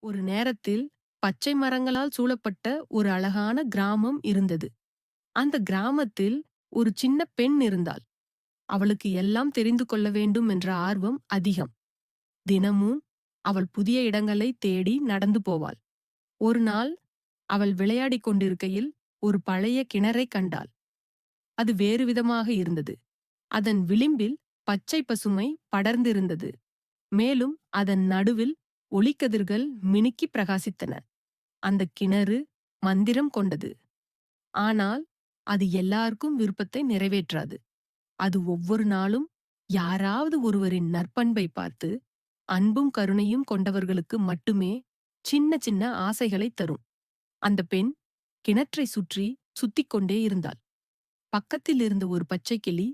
ஒரு நேரத்தில் பச்சை மரங்களால் சூழப்பட்ட ஒரு அழகான கிராமம் இருந்தது. அந்த கிராமத்தில் ஒரு சின்ன பெண் இருந்தாள். அவளுக்கு எல்லாம் தெரிந்து கொள்ள வேண்டும் என்ற ஆர்வம் அதிகம். தினமும் அவள் புதிய இடங்களை தேடி நடந்து போவாள். ஒரு நாள் அவள் விளையாடிக் கொண்டிருக்கையில் ஒரு பழைய கிணறைக் கண்டாள். அது வேறு விதமாக இருந்தது. அதன் விளிம்பில் பச்சை பசுமை படர்ந்திருந்தது. மேலும் அதன் நடுவில் ஒளிக்கதிர்கள் மினுக்கி பிரகாசித்தன. அந்த கிணறு மந்திரம் கொண்டது. ஆனால் அது எல்லாருக்கும் விருப்பத்தை நிறைவேற்றாது. அது ஒவ்வொரு நாளும் யாராவது ஒருவரின் நற்பண்பை பார்த்து அன்பும் கருணையும் கொண்டவர்களுக்கு மட்டுமே சின்ன சின்ன ஆசைகளை தரும். அந்த பெண் கிணற்றை சுற்றி சுத்திக் கொண்டே இருந்தாள். பக்கத்தில் இருந்த ஒரு பச்சை கிளி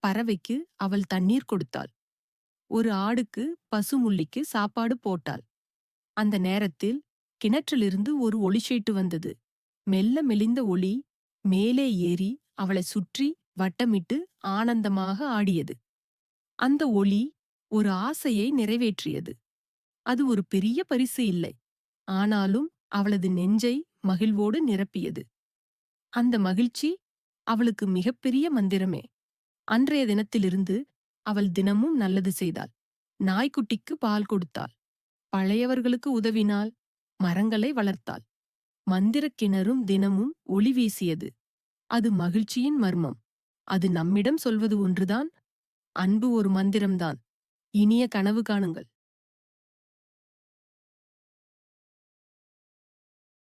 பறவைக்கு அவள் தண்ணீர் கொடுத்தாள். ஒரு ஆடுக்கு பசுமுள்ளிக்கு சாப்பாடு போட்டாள். அந்த நேரத்தில் கிணற்றிலிருந்து ஒரு ஒளிச்சீட்டு வந்தது. மெல்ல மெலிந்த ஒளி மேலே ஏறி அவளை சுற்றி வட்டமிட்டு ஆனந்தமாக ஆடியது. அந்த ஒளி ஒரு ஆசையை நிறைவேற்றியது. அது ஒரு பெரிய பரிசு இல்லை, ஆனாலும் அவளது நெஞ்சை மகிழ்வோடு நிரப்பியது. அந்த மகிழ்ச்சி அவளுக்கு மிகப்பெரிய மந்திரமே. அன்றைய தினத்திலிருந்து அவள் தினமும் நல்லது செய்தாள். நாய்க்குட்டிக்கு பால் கொடுத்தாள், பழையவர்களுக்கு உதவினாள், மரங்களை வளர்த்தாள். மந்திரக் கிணறும் தினமும் ஒளி வீசியது. அது மகிழ்ச்சியின் மர்மம். அது நம்மிடம் சொல்வது ஒன்றுதான்: அன்பு ஒரு மந்திரம்தான். இனிய கனவு காணுங்கள்.